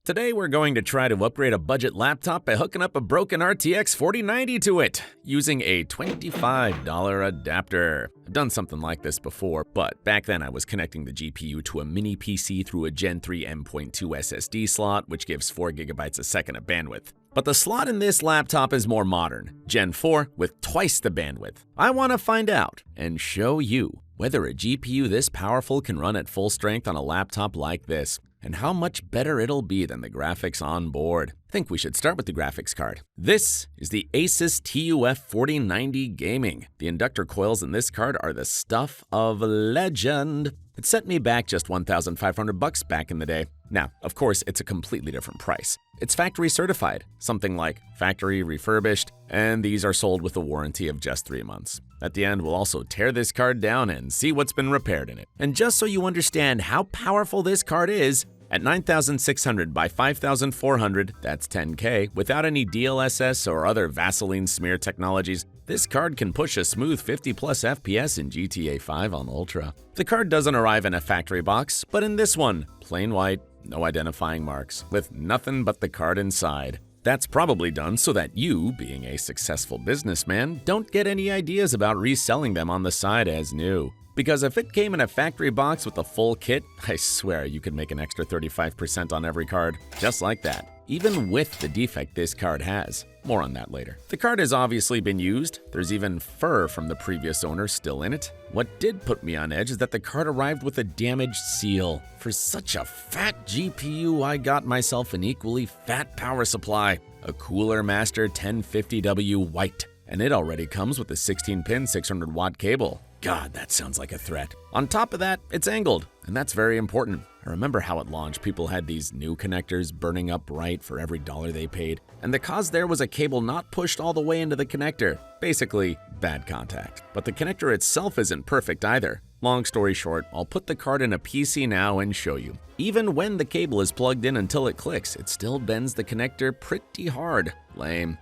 Today we're going to try to upgrade a budget laptop by hooking up a broken RTX 4090 to it, using a $25 adapter. I've done something like this before, but back then I was connecting the GPU to a mini PC through a Gen 3 M.2 SSD slot, which gives 4 GB a second of bandwidth. But the slot in this laptop is more modern, Gen 4 with twice the bandwidth. I want to find out and show you whether a GPU this powerful can run at full strength on a laptop like this, and how much better it'll be than the graphics on board. I think we should start with the graphics card. This is the ASUS TUF 4090 Gaming. The inductor coils in this card are the stuff of legend. It set me back just $1,500 back in the day. Now, of course, it's a completely different price. It's factory certified, something like factory refurbished, and these are sold with a warranty of just 3 months. At the end, we'll also tear this card down and see what's been repaired in it. And just so you understand how powerful this card is, at 9,600 by 5,400, that's 10K, without any DLSS or other Vaseline smear technologies, this card can push a smooth 50+ FPS in GTA 5 on Ultra. The card doesn't arrive in a factory box, but in this one, plain white, no identifying marks, with nothing but the card inside. That's probably done so that you, being a successful businessman, don't get any ideas about reselling them on the side as new. Because if it came in a factory box with a full kit, I swear you could make an extra 35% on every card, just like that, even with the defect this card has. More on that later. The card has obviously been used. There's even fur from the previous owner still in it. What did put me on edge is that the card arrived with a damaged seal. For such a fat GPU, I got myself an equally fat power supply, a Cooler Master 1050W White, and it already comes with a 16-pin 600-watt cable. God, that sounds like a threat. On top of that, it's angled, and that's very important. I remember how at launch people had these new connectors burning up bright for every dollar they paid, and the cause there was a cable not pushed all the way into the connector. Basically, bad contact. But the connector itself isn't perfect either. Long story short, I'll put the card in a PC now and show you. Even when the cable is plugged in until it clicks, it still bends the connector pretty hard. Lame.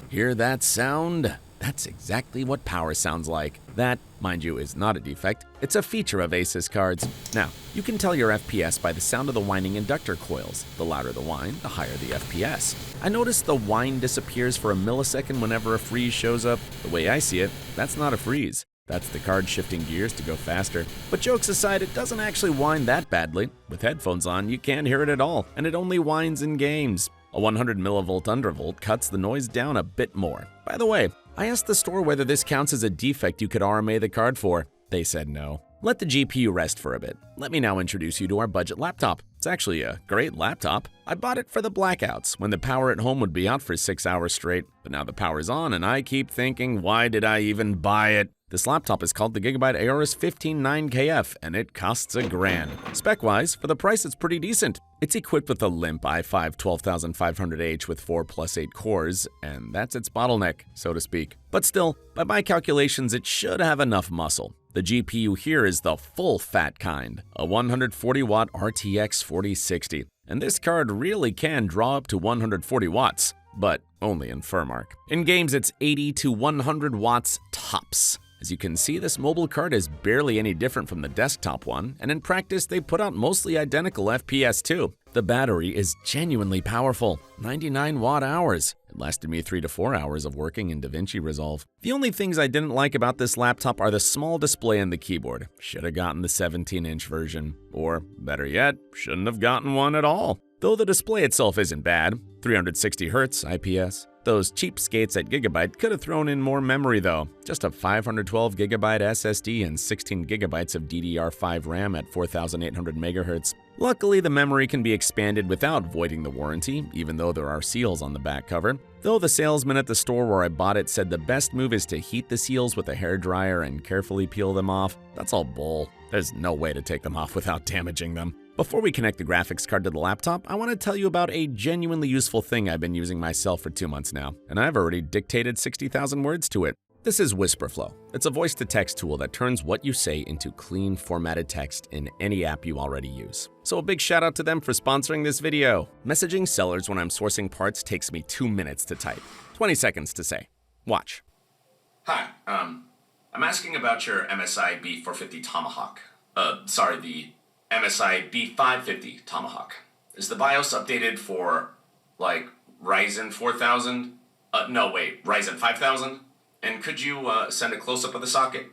Hear that sound? That's exactly what power sounds like. That, mind you, is not a defect. It's a feature of ASUS cards. Now, you can tell your FPS by the sound of the whining inductor coils. The louder the whine, the higher the FPS. I noticed the whine disappears for a millisecond whenever a freeze shows up. The way I see it, that's not a freeze. That's the card shifting gears to go faster. But jokes aside, it doesn't actually whine that badly. With headphones on, you can't hear it at all, and it only whines in games. A 100 millivolt undervolt cuts the noise down a bit more. By the way, I asked the store whether this counts as a defect you could RMA the card for. They said no. Let the GPU rest for a bit. Let me now introduce you to our budget laptop. It's actually a great laptop. I bought it for the blackouts, when the power at home would be out for 6 hours straight. But now the power's on and I keep thinking, why did I even buy it? This laptop is called the Gigabyte AORUS 159KF, and it costs $1,000. Spec-wise, for the price, it's pretty decent. It's equipped with a limp i5 12500H with 4+8 cores, and that's its bottleneck, so to speak. But still, by my calculations, it should have enough muscle. The GPU here is the full fat kind, a 140-watt RTX 4060. And this card really can draw up to 140 watts, but only in Furmark. In games, it's 80 to 100 watts tops. As you can see, this mobile card is barely any different from the desktop one, and in practice, they put out mostly identical FPS too. The battery is genuinely powerful, 99 watt-hours. It lasted me 3 to 4 hours of working in DaVinci Resolve. The only things I didn't like about this laptop are the small display and the keyboard. Should have gotten the 17-inch version. Or, better yet, shouldn't have gotten one at all. Though the display itself isn't bad, 360Hz IPS. Those cheapskates at Gigabyte could have thrown in more memory though. Just a 512GB SSD and 16GB of DDR5 RAM at 4800 MHz. Luckily, the memory can be expanded without voiding the warranty, even though there are seals on the back cover. Though the salesman at the store where I bought it said the best move is to heat the seals with a hairdryer and carefully peel them off, that's all bull. There's no way to take them off without damaging them. Before we connect the graphics card to the laptop, I want to tell you about a genuinely useful thing I've been using myself for 2 months now, and I've already dictated 60,000 words to it. This is WhisperFlow. It's a voice-to-text tool that turns what you say into clean, formatted text in any app you already use. So a big shout out to them for sponsoring this video. Messaging sellers when I'm sourcing parts takes me 2 minutes to type, 20 seconds to say. Watch. Hi, I'm asking about your MSI B450 Tomahawk. The MSI B550 Tomahawk. is the BIOS updated for, like, Ryzen 4000? No, wait, Ryzen 5000? And could you send a close-up of the socket?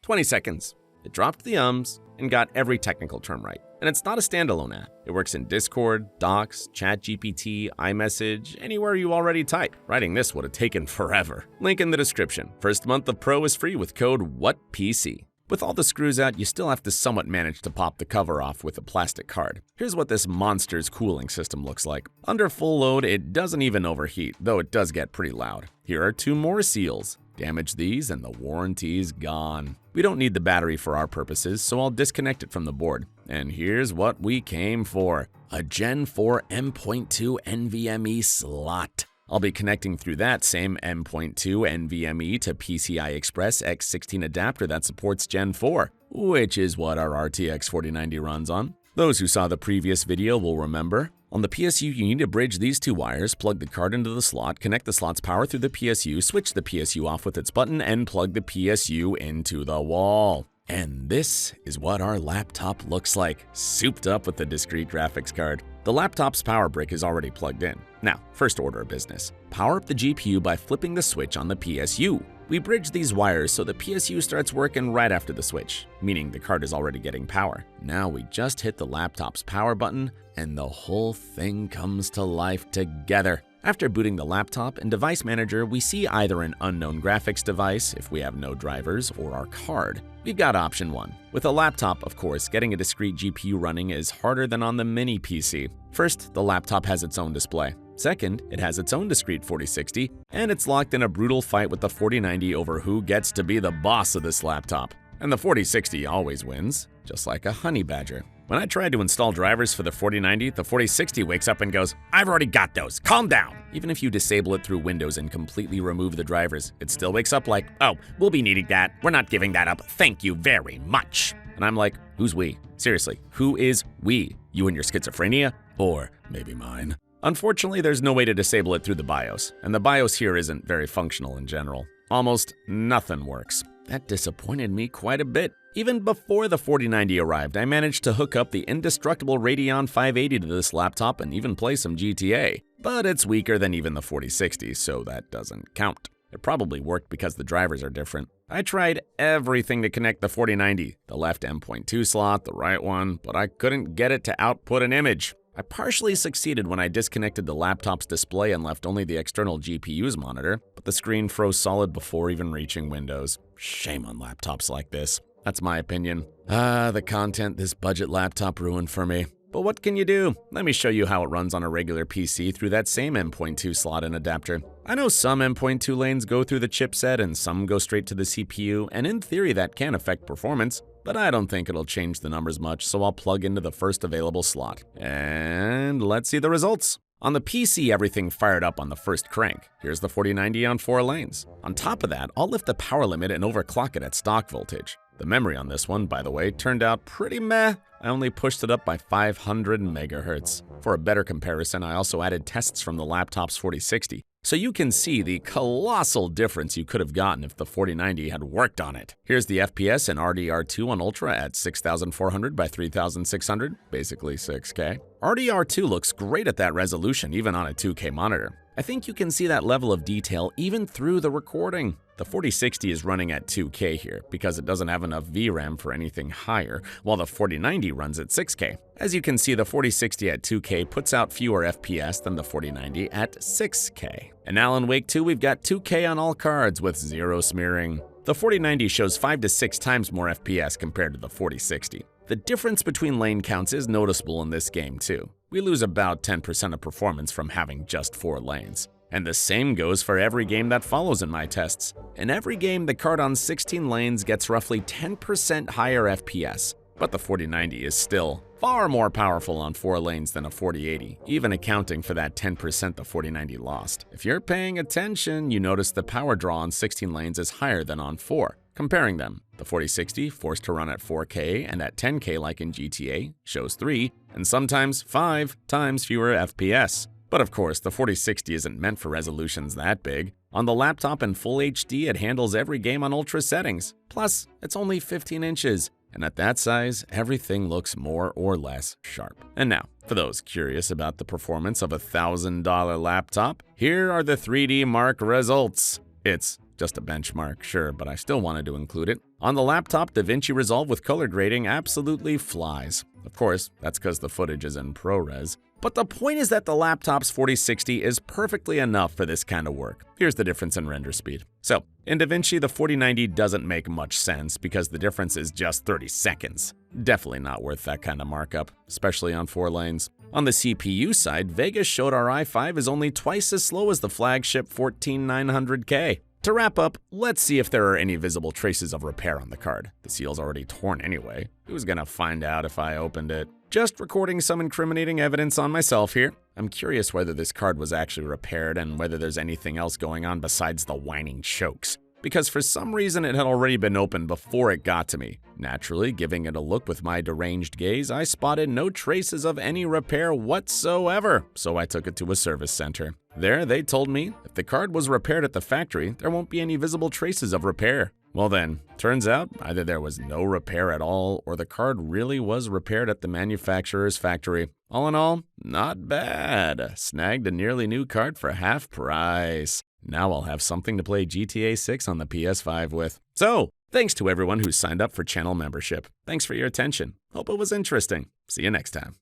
20 seconds. It dropped the ums and got every technical term right. And it's not a standalone app. It works in Discord, Docs, ChatGPT, iMessage, anywhere you already type. Writing this would have taken forever. Link in the description. First month of Pro is free with code WHATPC. With all the screws out, you still have to somewhat manage to pop the cover off with a plastic card. Here's what this monster's cooling system looks like. Under full load, it doesn't even overheat, though it does get pretty loud. Here are 2 more seals. Damage these and the warranty's gone. We don't need the battery for our purposes, so I'll disconnect it from the board. And here's what we came for: a Gen 4 M.2 NVMe slot. I'll be connecting through that same M.2 NVMe to PCI Express X16 adapter that supports Gen 4, which is what our RTX 4090 runs on. Those who saw the previous video will remember. On the PSU, you need to bridge these 2 wires, plug the card into the slot, connect the slot's power through the PSU, switch the PSU off with its button, and plug the PSU into the wall. And this is what our laptop looks like, souped up with the discrete graphics card. The laptop's power brick is already plugged in. Now, first order of business. Power up the GPU by flipping the switch on the PSU. We bridge these wires so the PSU starts working right after the switch, meaning the card is already getting power. Now we just hit the laptop's power button and the whole thing comes to life together. After booting the laptop in Device Manager, we see either an unknown graphics device if we have no drivers or our card. We've got option 1. With a laptop, of course, getting a discrete GPU running is harder than on the mini PC. First, the laptop has its own display. Second, it has its own discrete 4060, and it's locked in a brutal fight with the 4090 over who gets to be the boss of this laptop. And the 4060 always wins, just like a honey badger. When I tried to install drivers for the 4090, the 4060 wakes up and goes, "I've already got those, calm down." Even if you disable it through Windows and completely remove the drivers, it still wakes up like, "Oh, we'll be needing that. We're not giving that up. Thank you very much." And I'm like, who's we? Seriously, who is we? You and your schizophrenia? Or maybe mine? Unfortunately, there's no way to disable it through the BIOS, and the BIOS here isn't very functional in general. Almost nothing works. That disappointed me quite a bit. Even before the 4090 arrived, I managed to hook up the indestructible Radeon 580 to this laptop and even play some GTA. But it's weaker than even the 4060, so that doesn't count. It probably worked because the drivers are different. I tried everything to connect the 4090, the left M.2 slot, the right one, but I couldn't get it to output an image. I partially succeeded when I disconnected the laptop's display and left only the external GPU's monitor, but the screen froze solid before even reaching Windows. Shame on laptops like this. That's my opinion. The content this budget laptop ruined for me. But what can you do? Let me show you how it runs on a regular PC through that same M.2 slot and adapter. I know some M.2 lanes go through the chipset and some go straight to the CPU, and in theory that can affect performance, but I don't think it'll change the numbers much, so I'll plug into the first available slot. And let's see the results. On the PC, everything fired up on the first crank. Here's the 4090 on 4 lanes. On top of that, I'll lift the power limit and overclock it at stock voltage. The memory on this one, by the way, turned out pretty meh. I only pushed it up by 500 megahertz. For a better comparison, I also added tests from the laptop's 4060, so you can see the colossal difference you could have gotten if the 4090 had worked on it. Here's the FPS in RDR2 on Ultra at 6400 by 3600, basically 6K. RDR2 looks great at that resolution, even on a 2K monitor. I think you can see that level of detail even through the recording. The 4060 is running at 2K here because it doesn't have enough VRAM for anything higher, while the 4090 runs at 6K. As you can see, the 4060 at 2K puts out fewer FPS than the 4090 at 6K. In Alan Wake 2, we've got 2K on all cards with 0 smearing. The 4090 shows 5 to 6 times more FPS compared to the 4060. The difference between lane counts is noticeable in this game too. We lose about 10% of performance from having just 4 lanes. And the same goes for every game that follows in my tests. In every game, the card on 16 lanes gets roughly 10% higher FPS. But the 4090 is still far more powerful on 4 lanes than a 4080, even accounting for that 10% the 4090 lost. If you're paying attention, you notice the power draw on 16 lanes is higher than on 4. Comparing them, the 4060, forced to run at 4K and at 10K like in GTA, shows 3, and sometimes 5 times fewer FPS. But of course, the 4060 isn't meant for resolutions that big. On the laptop in full HD, it handles every game on ultra settings. Plus, it's only 15 inches. And at that size, everything looks more or less sharp. And now, For those curious about the performance of a $1,000 laptop, here are the 3D Mark results. It's just a benchmark, sure, but I still wanted to include it. On the laptop, DaVinci Resolve with color grading absolutely flies. Of course, that's because the footage is in ProRes. But the point is that the laptop's 4060 is perfectly enough for this kind of work. Here's the difference in render speed. So, in DaVinci, the 4090 doesn't make much sense because the difference is just 30 seconds. Definitely not worth that kind of markup, especially on 4 lanes. On the CPU side, Vegas showed our i5 is only twice as slow as the flagship 14900K. To wrap up, let's see if there are any visible traces of repair on the card. The seal's already torn anyway. Who's gonna find out if I opened it? Just recording some incriminating evidence on myself here. I'm curious whether this card was actually repaired and whether there's anything else going on besides the whining chokes. Because for some reason it had already been opened before it got to me. Naturally, giving it a look with my deranged gaze, I spotted no traces of any repair whatsoever, so I took it to a service center. There, they told me if the card was repaired at the factory, there won't be any visible traces of repair. Well then, turns out either there was no repair at all or the card really was repaired at the manufacturer's factory. All in all, not bad. Snagged a nearly new card for half price. Now I'll have something to play GTA 6 on the PS5 with. So, thanks to everyone who signed up for channel membership. Thanks for your attention. Hope it was interesting. See you next time.